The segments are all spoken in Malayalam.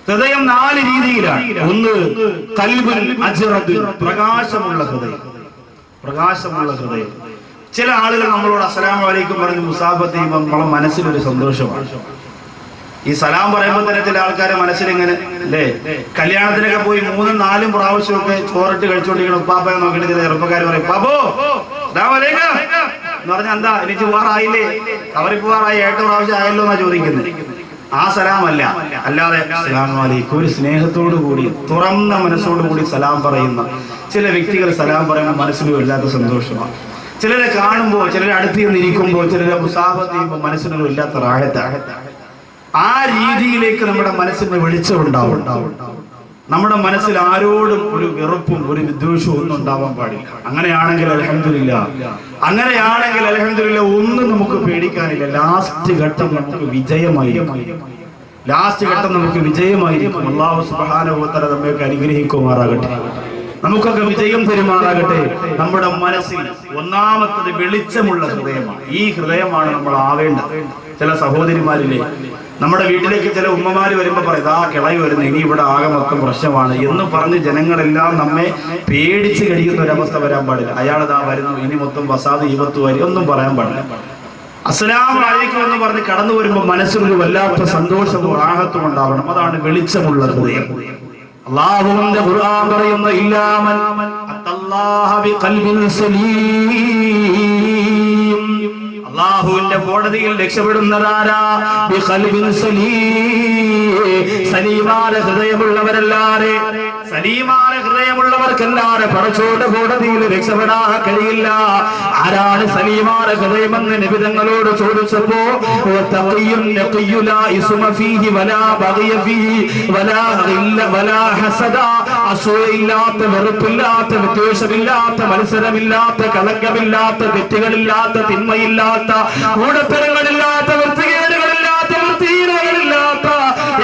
ഹൃദയം 4 രീതിയിലാണ്. ഒന്ന് ഖൽബുൻ അജ്റദ്, പ്രകാശമുള്ള ഹൃദയം. പ്രകാശമുള്ള ഹൃദയം. ചില ആളുകൾ നമ്മളോട് അസ്സലാമു അലൈക്കും പറഞ്ഞ് മുസാഫത്ത് ചെയ്യുമ്പോൾ നമ്മളെ മനസ്സിലൊരു സന്തോഷമാണ്. ഈ സലാം പറയുമ്പോൾ തന്നെ ചില ആൾക്കാരെ മനസ്സിലിങ്ങനെ അല്ലേ, കല്യാണത്തിനൊക്കെ പോയി 3ഉം 4ഉം പ്രാവശ്യമൊക്കെ ചോറിട്ട് കഴിച്ചുകൊണ്ടിരിക്കണം. ഉപ്പാപ്പയെ നോക്കിയിട്ട് ചില ചെറുപ്പക്കാർ പറയും പാപ്പോ അസ്സലാമു അലൈക്കും എന്ന് പറഞ്ഞാൽ എന്താ, എനിക്ക് പോവാറായില്ലേ, കവറി പോവാറായി 8 പ്രാവശ്യം ആയല്ലോ എന്നാ ചോദിക്കുന്നത്. ആ സലാമല്ല. അല്ലാതെ അസ്സലാമു അലൈക്കും ഒരു സ്നേഹത്തോടു കൂടി തുറന്ന മനസ്സോടു കൂടി സലാം പറയുന്ന ചില വ്യക്തികൾ സലാം പറയുമ്പോൾ മനസ്സിന് വല്ലാത്ത സന്തോഷമാണ്. ചിലരെ കാണുമ്പോൾ, ചിലരെ അടുത്ത് നിന്നിരിക്കുമ്പോൾ, ചിലരെ മുസാഫത്ത് ചെയ്യുമ്പോൾ മനസ്സിനൊരു വല്ലാത്ത റാഹത്താണ്. ആ രീതിയിലേക്ക് നമ്മുടെ മനസ്സിന് വെളിച്ചമുണ്ടാവും. നമ്മുടെ മനസ്സിൽ ആരോടും ഒരു വെറുപ്പും ഒരു വിദ്വേഷവും ഒന്നും ഉണ്ടാവാൻ പാടില്ല. അങ്ങനെയാണെങ്കിൽ അൽഹംദുലില്ലാ ഒന്നും നമുക്ക് പേടിക്കാനില്ല. ലാസ്റ്റ് ഘട്ടം നമുക്ക് വിജയമായിരിക്കും. അല്ലാഹു സുബ്ഹാനഹു വ തആല നമ്മയൊക്കെ അനുഗ്രഹിക്കുമാറാകട്ടെ, നമുക്കൊക്കെ വിജയം തരുമാറാകട്ടെ. നമ്മുടെ മനസ്സിൽ ഒന്നാമത്തത് വെളിച്ചമുള്ള ഹൃദയമാണ്. ഈ ഹൃദയമാണ് നമ്മൾ ആവേണ്ടത്. ചില സഹോദരിമാരില്ലേ, നമ്മുടെ വീട്ടിലേക്ക് ചില ഉമ്മമാര് വരുമ്പോ പറയും ആ കിളയി വരുന്നു, ഇനി ഇവിടെ ആകെ മൊത്തം പ്രശ്നമാണ് എന്ന് പറഞ്ഞ് ജനങ്ങളെല്ലാം നമ്മെ പേടിച്ച് കഴിയുന്ന ഒരവസ്ഥ വരാൻ പാടില്ല. അയാളതാ വരുന്നു, ഇനി മൊത്തം വസാദ് ഈവത്ത് വരും ഒന്നും പറയാൻ പാടില്ല. അസ്സലാമു അലൈക്കും എന്ന് പറഞ്ഞ് കടന്നു വരുമ്പോൾ മനസ്സിനൊരു വല്ലാത്ത സന്തോഷവും റാഹത്തും ഉണ്ടാവണം. അതാണ് വെളിച്ചമുള്ള ഹൃദയം. അല്ലാഹുവിന്റെ ഖുർആൻ പറയുന്ന ഇല്ലാമൻ അത്തല്ലാഹ ബിഖൽബിൻ സലീം, അല്ലാഹുവിന്റെ കോടതിയിൽ രക്ഷപ്പെടുന്നതാരാ? ബിഖൽബിൻ സലീം, സലീമായ ഹൃദയമുള്ളവരല്ലാതെ, സലീമായ ഹൃദയമുള്ളവർക്കല്ലാതെ പടച്ചോന്റെ കോടതിയിൽ രക്ഷപ്പെടാൻ കഴിയില്ല. ആരാണ് സലീമായ ഹൃദയമെന്ന് നബി തങ്ങളോട് ചോദിച്ചപ്പോ തഖിയ്യുൻ നഖിയ്യു ലാ ഇസ്മ ഫീഹി വലാ ബഗിയ ഫീഹി വലാ ഗില്ല വലാ ഹസദ, അസൂയയില്ലാത്ത, വെറുപ്പില്ലാത്ത, വിദ്വേഷമില്ലാത്ത, മത്സരമില്ലാത്ത, കളങ്കമില്ലാത്ത, തെറ്റുകളില്ലാത്ത, തിന്മയില്ലാത്ത, കൂടത്തരങ്ങളില്ലാത്ത, വൃത്തികേടുകളില്ലാത്ത, വൃത്തിഹീനതകളില്ലാത്ത,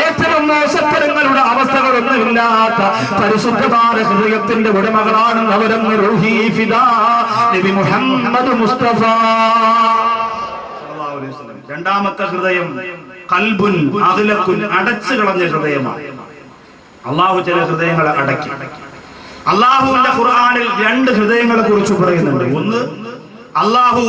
ഏറ്റവും മോശത്തരങ്ങളുടെ അവസ്ഥകളൊന്നുമില്ലാത്ത പരിശുദ്ധമായ ഹൃദയത്തിന്റെ ഉടമകളാണ് അവരെന്ന് റൂഹി ഫിദാ നബി മുഹമ്മദ് മുസ്തഫ സല്ലല്ലാഹു അലൈഹി വസല്ലം. രണ്ടാമത്തെ ഹൃദയം ഖൽബുൻ അഗ്ലഖുൻ, അടച്ചു കളഞ്ഞ ഹൃദയമാണ്. അല്ലാഹു ചില ഹൃദയങ്ങളെ അടക്കി. അല്ലാഹുവിന്റെ ഖുർആനിൽ 2 ഹൃദയങ്ങളെ കുറിച്ച് പറയുന്നുണ്ട്. ഒന്ന് അല്ലാഹു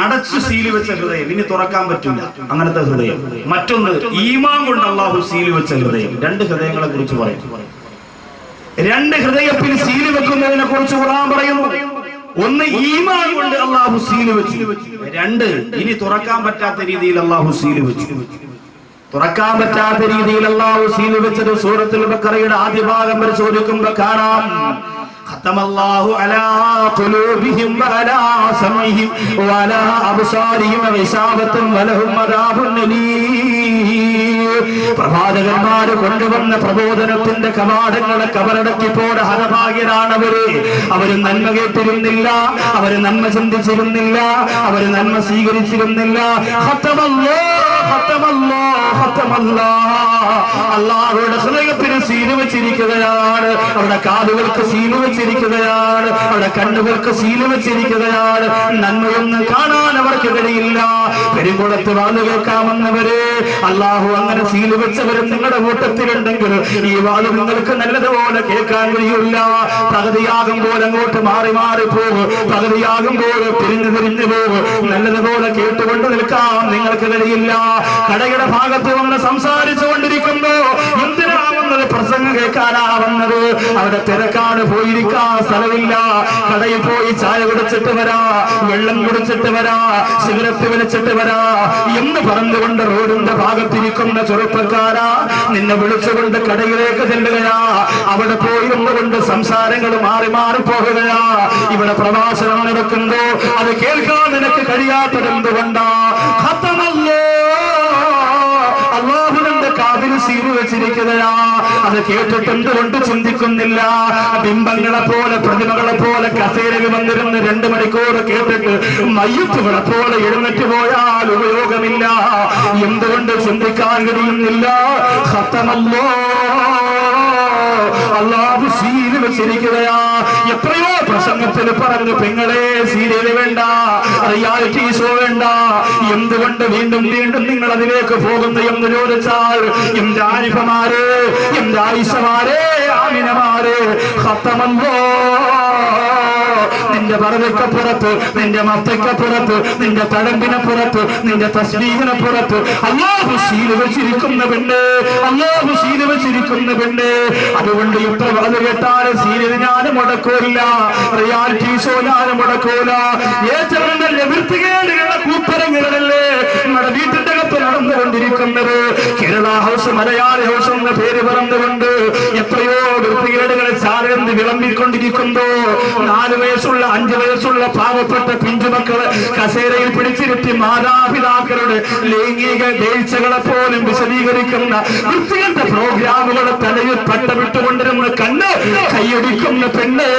അടച്ചു സീല് വെച്ച ഹൃദയം, ഇനി തുറക്കാൻ പറ്റില്ല അങ്ങനത്തെ ഹൃദയം. മറ്റൊന്ന് ഈമാൻ കൊണ്ട് അല്ലാഹു സീല് വെച്ച ഹൃദയം. 2 ഹൃദയങ്ങളെ കുറിച്ച് പറയും. 2 ഹൃദയത്തിൽ സീല് വെക്കുന്നതിനെ കുറിച്ച് ഖുർആൻ പറയുന്നു. ഒന്ന് ഈമാൻ കൊണ്ട് അല്ലാഹു സീല് വെച്ചു. 2 ഇനി തുറക്കാൻ പറ്റാത്ത രീതിയിൽ അല്ലാഹു സീല് വെച്ചു. തുറക്കാൻ പറ്റാത്ത രീതിയിൽ അല്ലാഹു സീല് വെച്ചത് സൂറത്തുൽ ബഖറയുടെ ആദ്യ ഭാഗം പരിശോധിക്കുമ്പോൾ കാണാം. ഖതമല്ലാഹു അലാ ഖുലൂബിഹിം വഅലാ സമഇഹിം വഅലാ അബ്സാരിഹിം ഗിശാവത്തുൻ വലഹും അദാബുൻ അലീം. പ്രവാചകന്മാര് കൊണ്ടുവന്ന പ്രബോധനത്തിന്റെ കവാടങ്ങളെ കബറടക്കിപ്പോടെ ഹതഭാഗ്യരാണവര്. അവര് നന്മ കേട്ടിരുന്നില്ല, അവര് നന്മ ചിന്തിച്ചിരുന്നില്ല, അവര് നന്മ സ്വീകരിച്ചിരുന്നില്ല. അല്ലാഹുവിന്റെ ഹൃദയത്തിന് സീല് വെച്ചിരിക്കുകയാണ്, അവരുടെ കാതുകൾക്ക് സീല് വെച്ചിരിക്കുകയാണ്, അവരുടെ കണ്ണുകൾക്ക് സീല് വെച്ചിരിക്കുകയാണ്. നന്മയൊന്നും കാണാൻ അവർക്ക് കഴിയില്ല. പെരുങ്കുളത്ത് വാല് കേൾക്കാമെന്നവര്, അല്ലാഹു അങ്ങനെ സീല് വെച്ചവരും നിങ്ങളുടെ കൂട്ടത്തിലുണ്ടെങ്കിൽ ഈ വാല് നിങ്ങൾക്ക് നല്ലതുപോലെ കേൾക്കാൻ കഴിയില്ല. പകുതിയാകുമ്പോൾ അങ്ങോട്ട് മാറി മാറി പോകും, പകുതിയാകുമ്പോൾ തിരിഞ്ഞു തിരിഞ്ഞു പോകും. നല്ലതുപോലെ കേട്ടുകൊണ്ട് നിൽക്കാൻ നിങ്ങൾക്ക് കഴിയില്ല. കടയുടെ ഭാഗത്ത് വന്ന് സംസാരിച്ചു കൊണ്ടിരിക്കുമ്പോ എന്തിനാവുന്നത് പ്രസംഗം കേൾക്കാനാവുന്നത്? അവിടെ തിരക്കാണ്, പോയിരിക്കാൻ സ്ഥലമില്ല. കടയിൽ പോയി ചായ കുടിച്ചിട്ട് വരാ, വെള്ളം കുടിച്ചിട്ട് വരാ, സിഗരറ്റ് വലിച്ചിട്ട് വരാ എന്ന് പറഞ്ഞുകൊണ്ട് റോഡിന്റെ ഭാഗത്തിരിക്കുന്ന ചെറുപ്പക്കാരാ നിന്നെ വിളിച്ചുകൊണ്ട് കടയിലേക്ക് ചെല്ലുകയാ. അവിടെ പോയിരുന്നുകൊണ്ട് സംസാരങ്ങൾ മാറി മാറി പോകുകയാ. ഇവിടെ പ്രഭാഷണം നടക്കുമ്പോ അത് കേൾക്കാൻ നിനക്ക് കഴിയാത്തതെന്തുകൊണ്ടാ? അല്ലാഹുവിന്റെ കാതിൽ സീല് വെച്ചിരിക്കുകയാ. അത് കേട്ടിട്ട് എന്തുകൊണ്ട് ചിന്തിക്കുന്നില്ല? ബിംബങ്ങളെ പോലെ, പ്രതിമകളെ പോലെ കസേരയിൽ വന്നിരുന്ന് 2 മണിക്കൂർ കേട്ടിട്ട് മയ്യത്തുകളെ പോലെ എഴുന്നേറ്റ് പോയാൽ ഉപയോഗമില്ല. എന്തുകൊണ്ട് ചിന്തിക്കാൻ കഴിയുന്നില്ല? ഖതമല്ലാഹു അല്ലാഹു സീൽ വെച്ചിരിക്കുകയാ. എത്രയോ പ്രസംഗത്തിൽ പറഞ്ഞു പെങ്ങളെ സീരിയൽ വേണ്ട, റിയാലിറ്റി ഷോ വേണ്ട. എന്തുകൊണ്ട് വീണ്ടും വീണ്ടും നിങ്ങൾ അതിലേക്ക് പോകുന്നു എന്ന് ചോദിച്ചാൽ, എന്റെ ആരിഫമാരെ, എന്റെ ആയിഷമാരെ, ആമിനമാരെ, ഖത്തമല്ലോ നിന്റെ പറവയ്ക്കപ്പുറത്ത്, നിന്റെ മത്തയ്ക്കപ്പുറത്ത്, നിന്റെ തഴമ്പിനപ്പുറത്ത്, നിന്റെ തസ്ബീഹിനപ്പുറത്ത് അല്ലാഹു സീൽ വെച്ചിരിക്കുന്ന പെണ്ണ്, അല്ലാഹു സീൽ വെച്ചിരിക്കുന്ന പെണ്ണ്. അതുകൊണ്ട് എത്ര വളരെ കേട്ടാലും സീരിയൽ ഞാനും മുടക്കൂല, റിയാലിറ്റി ഷോ ഞാനും മുടക്കൂല. ഏറ്റവും നല്ല വൃത്തികേടുകളുടെ കൂപ്പരങ്ങളല്ലേ നമ്മുടെ വീട്ടിന്റെ അകത്ത് നടന്നുകൊണ്ടിരിക്കുന്നത്. കേരള ഹൗസ്, മലയാളി ഹൗസ് എന്ന പേര് പറഞ്ഞുകൊണ്ട് എത്രയോ വൃത്തികേടുകളെ ചാരന്ന് വിളമ്പിക്കൊണ്ടിരിക്കുന്നു. 4 വയസ്സുള്ള 5 വയസ്സുള്ള പാവപ്പെട്ട പിഞ്ചുമക്കള് കസേരയിൽ പിടിച്ചിരുത്തി മാതാപിതാക്കളുടെ ലൈംഗിക വീഴ്ചകളെ പോലും വിശദീകരിക്കുന്ന വൃത്തികെട്ട പ്രോഗ്രാമുകളെ തലയിൽ പട്ടമിട്ടുകൊണ്ടിരുന്ന കണ്ണ് കൈയടിക്കുന്ന പെണ്ണ്.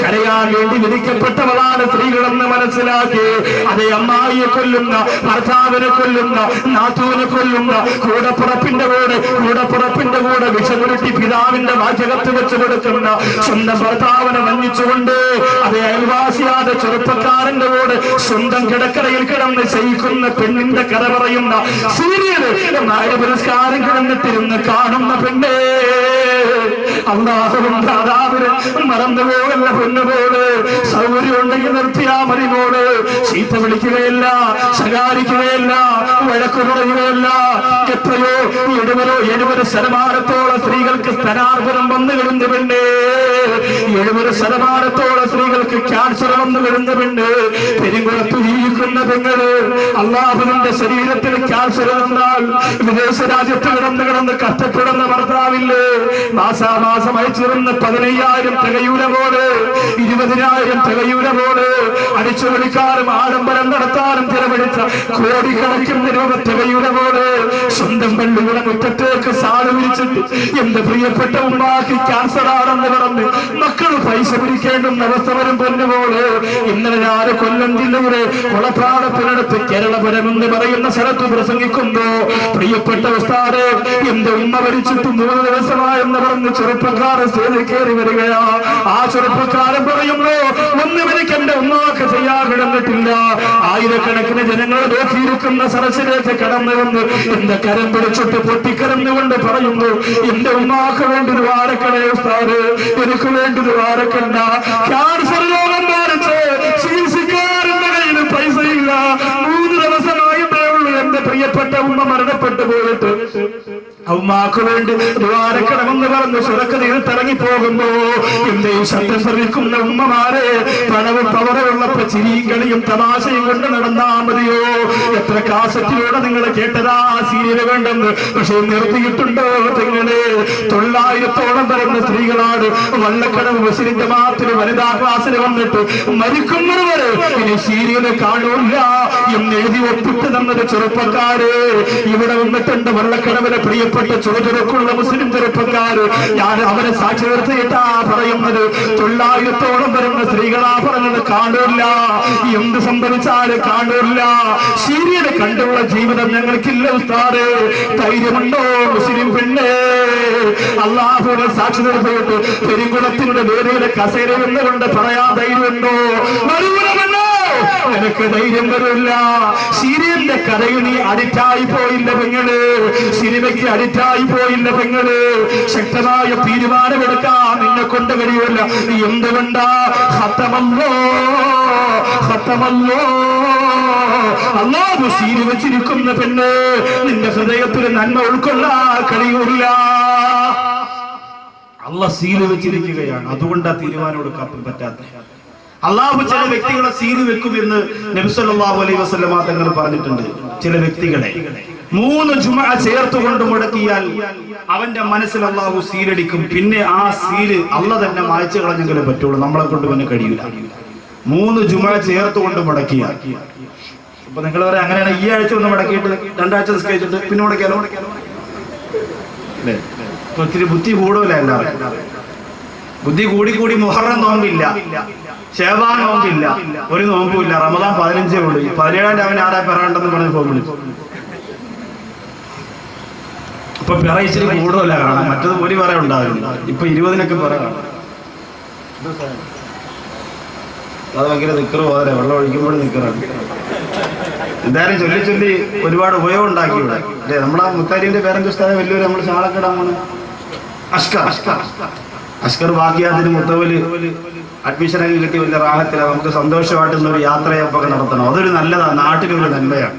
കരയാൻ വേണ്ടി വിധിക്കപ്പെട്ടവളാണ് സ്ത്രീകളെന്ന് മനസ്സിലാക്കി. അതേ അമ്മായിയെ കൊല്ലുന്ന, ഭർത്താവിനെ കൊല്ലുന്ന, നാത്തൂനെ കൊല്ലുന്ന, കൂടപ്പുറപ്പിന്റെ കൂടെ വിഷമുരുട്ടി പിതാവിന്റെ വാചകത്ത് വെച്ച് കൊടുക്കുന്ന, സ്വന്തം ഭർത്താവിനെ വഞ്ചിച്ചുകൊണ്ട് അതേ അയൽവാസിയാത ചെറുപ്പക്കാരന്റെ കൂടെ സ്വന്തം കിടക്കറയിൽ കിടന്ന് ശയിക്കുന്ന പെണ്ണിന്റെ കഥ പറയുന്ന സീരിയൽ പുരസ്കാരം കിടന്നിട്ടിരുന്ന് കാണുന്ന പെണ്ണേ. അല്ലാഹുവിന്റെ അദാബിനെ മറന്നുപോകല്ല പെണ്ണുപോട്. സൗകര്യം ഉണ്ടെങ്കിൽ നിർത്തിയാ മതി പോട്. ചീത്ത വിളിക്കുകയല്ല, ശകാരിക്കുകയല്ല, വഴക്കു പറയുകയല്ല. എത്രയോ 70% സ്ത്രീകൾക്ക് സ്ഥാനാർജനം വന്നു കിടന്നു പെണ്ണ്. 70% സ്ത്രീകൾക്ക് ക്യാൻസർ വന്നു കിടന്നു പെണ്ണ്. പെരുങ്കുളത്ത് ജീവിക്കുന്ന പെങ്ങള്. അല്ലാഹുവിന്റെ ശരീരത്തിൽ ക്യാൻസർ വന്നാൽ വിദേശ രാജ്യത്ത് കിടന്ന് കഷ്ടപ്പെടുന്ന ഭർത്താവില്ലേ, മാസാമാസം അയച്ചിരുന്ന 15,000 തികയൂര പോലെ, 20,000 തികയൂര പോലെ, അടിച്ചു വിളിക്കാനും ആഡംബരം നടത്താനും ചിലവഴിച്ച കോടിക്കണക്കിന് രൂപ തികയൂര പോലെ, സ്വന്തം പള്ളിയുടെ മുറ്റത്തേക്ക് സാട് വിരിച്ചിട്ട് എന്റെ പ്രിയപ്പെട്ട ഉമ്മാക്ക് ക്യാൻസർ ആണെന്ന് പറഞ്ഞ് മക്കൾ പൈസ പിരിക്കേണ്ടുന്ന അവസ്ഥ വരും പൊന്നുപോലെ. ഇന്നലെ ഞാൻ കൊല്ലം ജില്ലയുടെ കൊളപ്പാടത്തിനടുത്ത് കേരളപുരം എന്ന് പറയുന്ന സ്ഥലത്ത് പ്രസംഗിക്കുമ്പോ പ്രിയപ്പെട്ട ഉസ്താദേ, എന്റെ ഉമ്മ മരിച്ചിട്ട് 3 ദിവസമായെന്ന് പറഞ്ഞ് ചെറുപ്പക്കാരൻ സ്റ്റേജിൽ കയറി വരികയാ. ആ ചെറുപ്പക്കാരൻ പറയുമ്പോ ഒന്നും എനിക്ക് എന്റെ ഉമ്മാക്ക് ചെയ്യാൻ കിടന്നിട്ടില്ല. ആയിരക്കണക്കിന് ജനങ്ങൾ നോക്കിയിരിക്കുന്ന സരസിലേക്ക് കടന്നു വന്ന് എന്റെ കരം പിടിച്ചിട്ട് പൊട്ടിക്കരന്നുകൊണ്ട് പറയുന്നു, എന്റെ ഉമ്മാക്ക് വേണ്ടി ദ്വാരക്കണേ ഉസ്താദ്, എനിക്ക് വേണ്ടി ദ്വാരക്കണ്ട. ക്യാൻസർ രോഗം ബാധിച്ച് ചികിത്സിക്കാരന്റെ കയ്യിൽ പൈസയില്ല. 3 ദിവസമായിട്ടേ ഉള്ളൂ എന്റെ പ്രിയപ്പെട്ട ഉമ്മ മരണപ്പെട്ടു പോയിട്ട്. ഉമ്മാക്ക് വേണ്ടി ദ്വാരക്കണമെന്ന് പറഞ്ഞ് സുരക്കതയിൽ തിറങ്ങി പോകുമ്പോ എന്റെ ഈ ശബ്ദം ശ്രമിക്കുന്ന ഉമ്മമാരെ, പണവും പവറുള്ളപ്പോ ചിരിയും കളിയും തമാശയും കൊണ്ട് നടന്നാ മതിയോ? എത്ര കാസറ്റിലൂടെ നിങ്ങൾ കേട്ടതാ സീരിയല് വേണ്ടെന്ന്. പക്ഷെ നിർത്തിയിട്ടുണ്ടോ നിങ്ങള്? 900-ഓളം വരുന്ന സ്ത്രീകളാണ് വള്ളക്കടവ് മുസ്ലിം ജമാഅത്തിന് വനിതാ ക്ലാസ്സിൽ വന്നിട്ട് മരിക്കുന്നവര് ഇനി സീരിയല് കാണൂല്ല എന്ന് എഴുതി ഒപ്പിട്ട് തന്നത് ചെറുപ്പക്കാര്. ഇവിടെ വന്നിട്ടുണ്ട് വള്ളക്കടവിലെ പ്രിയപ്പെട്ട ചുറുചുറുക്കുള്ള മുസ്ലിം ചെറുപ്പക്കാര്. ഞാൻ അവരെ സാക്ഷി നിർത്തിയിട്ടാ പറയുന്നത്. 900-ഓളം വരുന്ന സ്ത്രീകളാ പറഞ്ഞത് കാണൂല്ല, എന്ത് സംഭവിച്ചാലും കാണൂല്ല. സീരിയല് കണ്ടുള്ള ജീവിതം ഞങ്ങൾക്കില്ല ഉസ്താദേ. ധൈര്യമുണ്ടോ മുസ്ലിം പെണ്ണേ? അല്ലാഹുവിനെ സാക്ഷി നിർത്തിയിട്ട് പെരുങ്കുളത്തിന്റെ വേദിയുടെ കസേര എന്നുകൊണ്ട് പറയാൻ ധൈര്യമുണ്ടോ? നിനക്ക് ധൈര്യം വരില്ല. സീരിയലിന്റെ കഥയിൽ നീ അഡിക്റ്റായി പോയില്ല പെങ്ങള്, സിനിമയ്ക്ക് അഡിക്റ്റായി പോയില്ല പെങ്ങള്. ശക്തമായ തീരുമാനമെടുക്കാൻ നിന്നെ കൊണ്ട് കഴിയില്ല. എന്തുകൊണ്ടാ? ഖത്തമല്ലോ അല്ലാഹു സീൽ വെച്ചിരിക്കുന്ന പെണ്ണ്, നിന്റെ ഹൃദയത്തിൽ നന്മ ഉൾക്കൊള്ളാൻ കഴിയൂല. അല്ലാഹ് സീൽ വെച്ചിരിക്കുകയാണ്. അതുകൊണ്ടാ തീരുമാനം എടുക്കാൻ പറ്റാത്ത. അള്ളാഹു ചില വ്യക്തികളെ സീല് വെക്കുമെന്ന് നബി സല്ലല്ലാഹു അലൈഹി വസല്ലമ തങ്ങൾ പറഞ്ഞിട്ടുണ്ട്. ചില വ്യക്തികളെ 3 ജുമുഅ ചേർത്തുകൊണ്ട് മുടക്കിയാൽ അവന്റെ മനസ്സിൽ അള്ളാഹു സീലടിക്കും. പിന്നെ ആ സീല് അള്ളാഹ് തന്നെ മായ്ച്ചു കളഞ്ഞെങ്കിലേ പറ്റുള്ളൂ, നമ്മളെ കൊണ്ട് പിന്നെ കഴിയൂല. 3 ജുമുഅ ചേർത്തുകൊണ്ട് മുടക്കിയാൽ. അപ്പൊ നിങ്ങൾ പറയാം, അങ്ങനെയാണ് ഈ ആഴ്ച ഒന്ന് മുടക്കിയിട്ട് 2 ആഴ്ച നിസ്കരിച്ചിട്ട് പിന്നെ മുടക്കിയാലോ? അല്ലേ? ഒത്തിരി ബുദ്ധി കൂടുതല എല്ലാവരും. ബുദ്ധി കൂടി മുഹറം നോമ്പില്ല, ശഅബാൻ നോമ്പില്ല, ഒരു നോമ്പുമില്ല. റമദാൻ 15 ഉള്ളൂ. 17-ാം അവൻ ആരാ പെറാണ്ടെന്ന് പറഞ്ഞ് ഫോൺ വിളിച്ചു. ഇപ്പൊ പിറ ഇച്ചിരി കൂടുതലല്ല കാണാം, മറ്റത് ഒരു പിറ ഉണ്ടാവില്ല. ഇപ്പൊ 20-നൊക്കെ പിറ കാണാം. അത് ഭയങ്കര നിക്കറ് പോലെ വെള്ളം ഒഴിക്കുമ്പോഴും നിക്കറാണ്. എന്തായാലും ചൊല്ലി ചൊല്ലി ഒരുപാട് ഉപയോഗം ഉണ്ടാക്കി ഇവിടെ അല്ലേ. നമ്മളെ മുത്താരിന്റെ പേരന്റ് ഉസ്താദ് വലിയൊരു നമ്മൾ ശാളക്കിടാമാണ് അസ്കർ ബാക്കിയാത്തിന് മുത്തവല് അഡ്മിഷനൊക്കെ കിട്ടി വലിയ റാഹത്തിലാണ്. നമുക്ക് സന്തോഷമായിട്ടുള്ള ഒരു യാത്രയൊക്കെ നടത്തണം. അതൊരു നല്ലതാണ്, നാട്ടിലൊരു നന്മയാണ്.